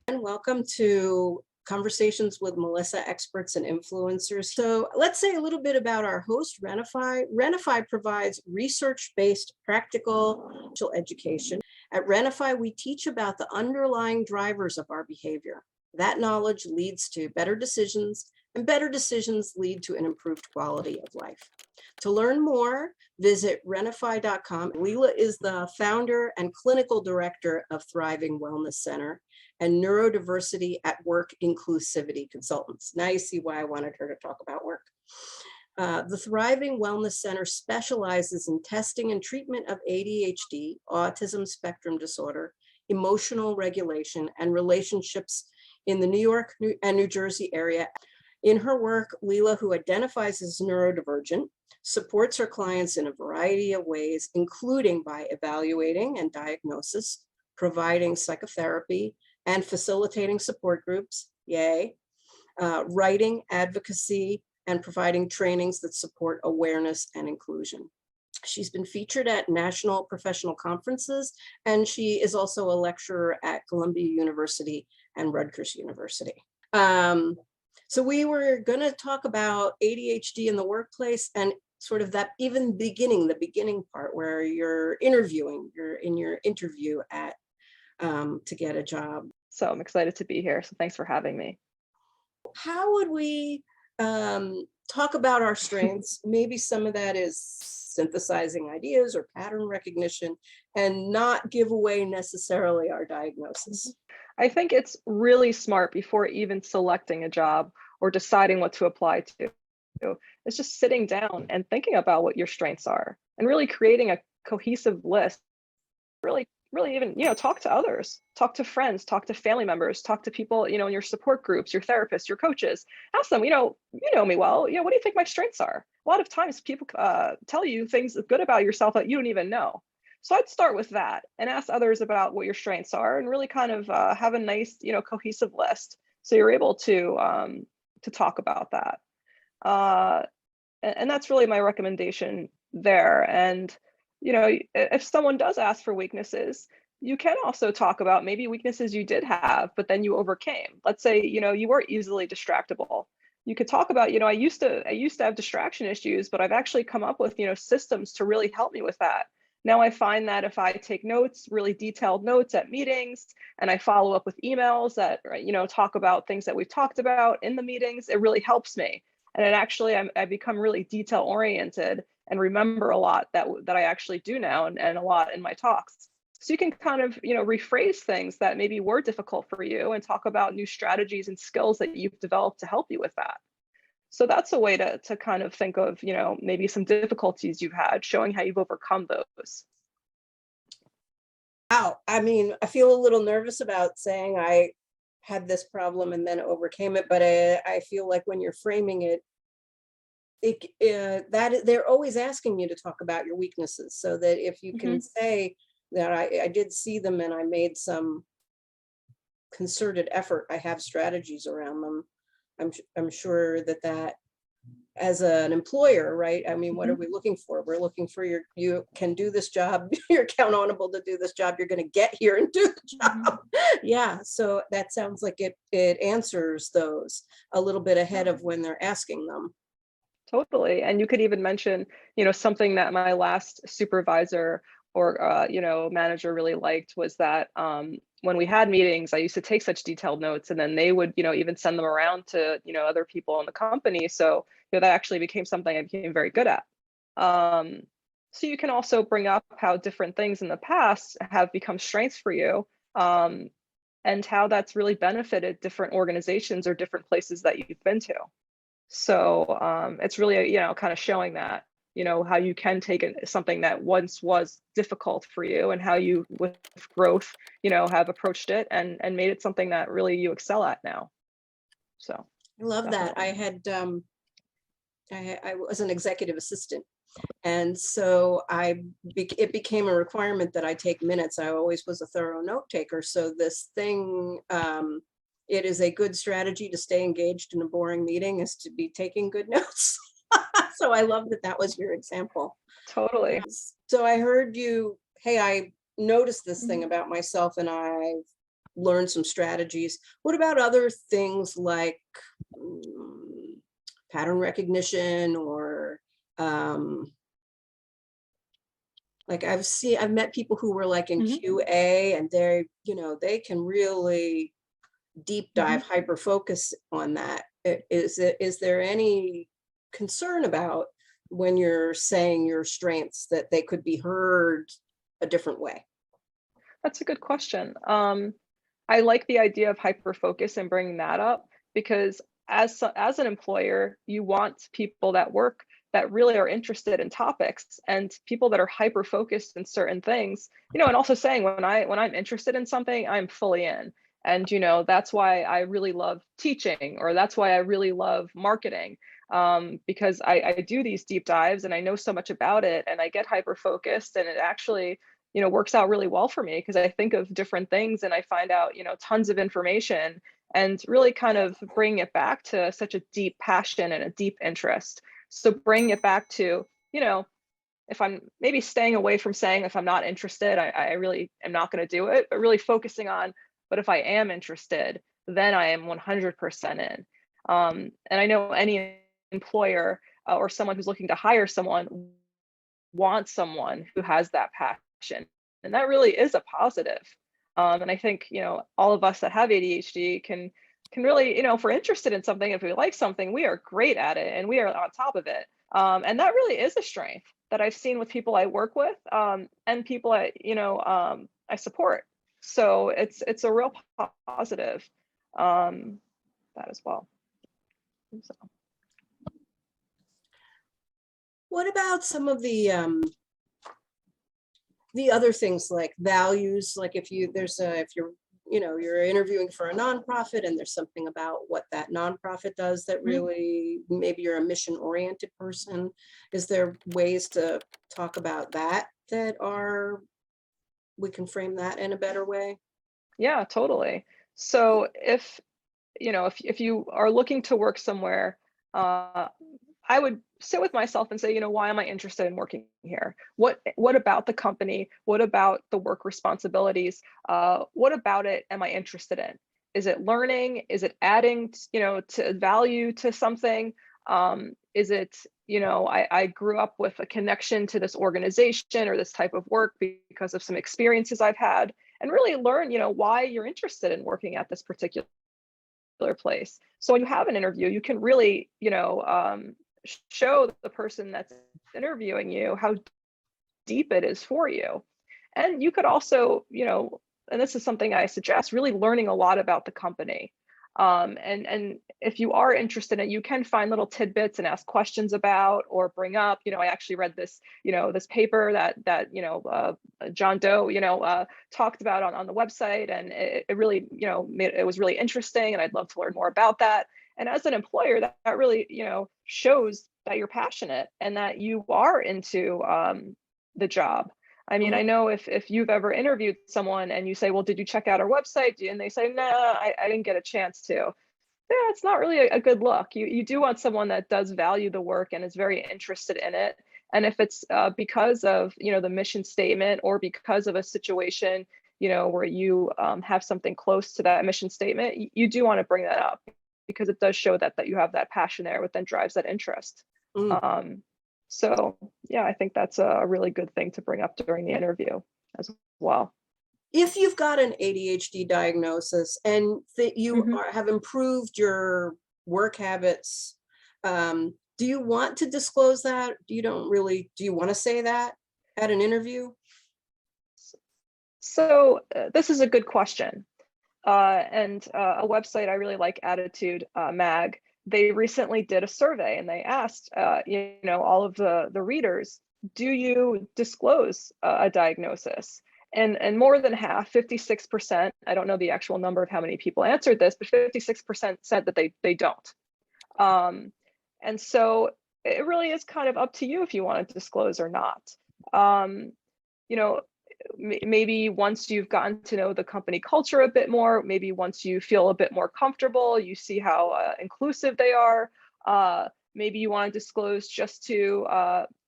And welcome to Conversations with Melissa, Experts and Influencers. So let's say a little bit about our host, RenaFi. RenaFi provides research-based practical education. At RenaFi, we teach about the underlying drivers of our behavior. That knowledge leads to better decisions, and better decisions lead to an improved quality of life. To learn more, visit RenaFi.com. Leila is the founder and clinical director of Thriving Wellness Center and Neurodiversity at Work Inclusivity Consultants. Now you see why I wanted her to talk about work. The Thriving Wellness Center specializes in testing and treatment of ADHD, autism spectrum disorder, emotional regulation, and relationships in the New York and New Jersey area. In her work, Leila, who identifies as neurodivergent, supports her clients in a variety of ways, including by evaluating and diagnosis, providing psychotherapy, and facilitating support groups, yay, writing, advocacy, and providing trainings that support awareness and inclusion. She's been featured at national professional conferences, and she is also a lecturer at Columbia University and Rutgers University. So we were going to talk about ADHD in the workplace and sort of that even the beginning part where you're in your interview at to get a job. So I'm excited to be here. So thanks for having me. How would we talk about our strengths? Maybe some of that is synthesizing ideas or pattern recognition and not give away necessarily our diagnosis. I think it's really smart before even selecting a job or deciding what to apply to. It's just sitting down and thinking about what your strengths are and really creating a cohesive list. Really even, talk to others, talk to friends, talk to family members, talk to people, in your support groups, your therapists, your coaches. Ask them, you know me well, what do you think my strengths are? A lot of times people tell you things good about yourself that you don't even know. So I'd start with that and ask others about what your strengths are and really kind of have a nice, cohesive list. So you're able to talk about that. And that's really my recommendation there. And if someone does ask for weaknesses, you can also talk about maybe weaknesses you did have, but then you overcame. Let's say, you were easily distractible. You could talk about, I used to have distraction issues, but I've actually come up with, systems to really help me with that. Now I find that if I take notes, really detailed notes at meetings, and I follow up with emails that, talk about things that we've talked about in the meetings, it really helps me. And it actually, I become really detail oriented and remember a lot that I actually do now and a lot in my talks. So you can kind of, rephrase things that maybe were difficult for you and talk about new strategies and skills that you've developed to help you with that. So that's a way to kind of think of, maybe some difficulties you've had, showing how you've overcome those. Wow. I mean, I feel a little nervous about saying I had this problem and then overcame it, but I feel like when you're framing it, that they're always asking you to talk about your weaknesses, so that if you can say that I did see them and I made some concerted effort, I have strategies around them. I'm sure that as an employer, right? I mean, what are we looking for? We're looking for you can do this job. You're accountable to do this job. You're going to get here and do the job. Yeah. So that sounds like it answers those a little bit ahead of when they're asking them. Totally. And you could even mention, something that my last supervisor or, manager really liked was that when we had meetings, I used to take such detailed notes and then they would, even send them around to, other people in the company. So, that actually became something I became very good at. So you can also bring up how different things in the past have become strengths for you and how that's really benefited different organizations or different places that you've been to. So it's really, kind of showing that, how you can take something that once was difficult for you and how you, with growth, have approached it and made it something that really you excel at now. So I love that. I had, I was an executive assistant. And so it became a requirement that I take minutes. I always was a thorough note taker. So this thing, it is a good strategy to stay engaged in a boring meeting is to be taking good notes. So I love that was your example. Totally. So I heard you, hey, I noticed this thing about myself and I've learn some strategies. What about other things like pattern recognition or like I've met people who were like in QA, and they can really deep dive, hyper focus on that. Is there any concern about when you're saying your strengths that they could be heard a different way? That's a good question. I like the idea of hyper focus and bringing that up, because as an employer, you want people that work that really are interested in topics, and people that are hyper focused in certain things, and also saying when I'm interested in something, I'm fully in. And that's why I really love teaching, or that's why I really love marketing, because I do these deep dives and I know so much about it, and I get hyper focused, and it actually works out really well for me, because I think of different things and I find out tons of information, and really kind of bring it back to such a deep passion and a deep interest. So bring it back to if I'm maybe staying away from saying if I'm not interested, I really am not going to do it, but really focusing on, but if I am interested, then I am 100% in. And I know any employer or someone who's looking to hire someone wants someone who has that passion. And that really is a positive. And I think, all of us that have ADHD can really, if we're interested in something, if we like something, we are great at it and we are on top of it. And that really is a strength that I've seen with people I work with, and people I support. So it's a real positive, that as well. So. What about some of the other things like values? Like if you're interviewing for a nonprofit and there's something about what that nonprofit does that really, maybe you're a mission-oriented person. Is there ways to talk about that we can frame that in a better way? Yeah, totally. So if you are looking to work somewhere, I would sit with myself and say, why am I interested in working here? What about the company? What about the work responsibilities? What about it am I interested in? Is it learning? Is it adding, to value to something? Is it, I grew up with a connection to this organization or this type of work because of some experiences I've had, and really learn, why you're interested in working at this particular place. So when you have an interview, you can really, show the person that's interviewing you how deep it is for you. And you could also, and this is something I suggest, really learning a lot about the company. And if you are interested in it, you can find little tidbits and ask questions about or bring up. I actually read this, this paper that John Doe, talked about on the website, and it really, it was really interesting, and I'd love to learn more about that. And as an employer, that really, shows that you're passionate and that you are into the job. I mean, I know if you've ever interviewed someone and you say, well, did you check out our website? And they say, no, I didn't get a chance to. Yeah, it's not really a good look. You do want someone that does value the work and is very interested in it. And if it's because of, the mission statement, or because of a situation, where you have something close to that mission statement, you do want to bring that up, because it does show that you have that passion there, which then drives that interest. So yeah, I think that's a really good thing to bring up during the interview as well. If you've got an ADHD diagnosis and that you have improved your work habits, do you want to disclose that? Do you want to say that at an interview? So this is a good question. And a website I really like, Attitude Mag, they recently did a survey, and they asked, all of the readers, do you disclose a diagnosis? And more than half, 56%, I don't know the actual number of how many people answered this, but 56% said that they don't. And so it really is kind of up to you if you want to disclose or not. Maybe once you've gotten to know the company culture a bit more, maybe once you feel a bit more comfortable, you see how inclusive they are, maybe you want to disclose just to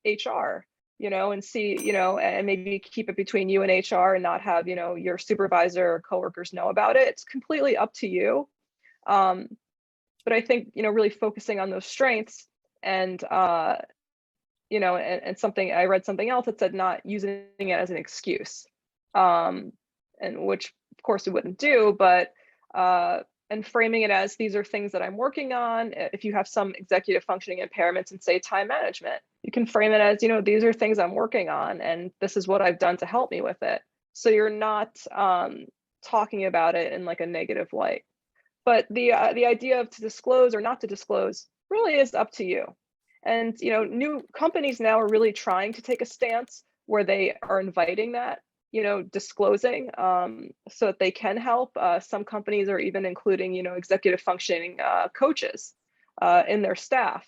HR. and see, and maybe keep it between you and HR and not have, your supervisor or coworkers know about it. It's completely up to you. But I think, really focusing on those strengths and, and something, I read something else that said not using it as an excuse, and which of course we wouldn't do, but, and framing it as these are things that I'm working on. If you have some executive functioning impairments and say time management, you can frame it as, these are things I'm working on and this is what I've done to help me with it. So you're not talking about it in like a negative light. But the idea of to disclose or not to disclose really is up to you. And new companies now are really trying to take a stance where they are inviting that, disclosing, so that they can help. Some companies are even including, executive functioning coaches in their staff.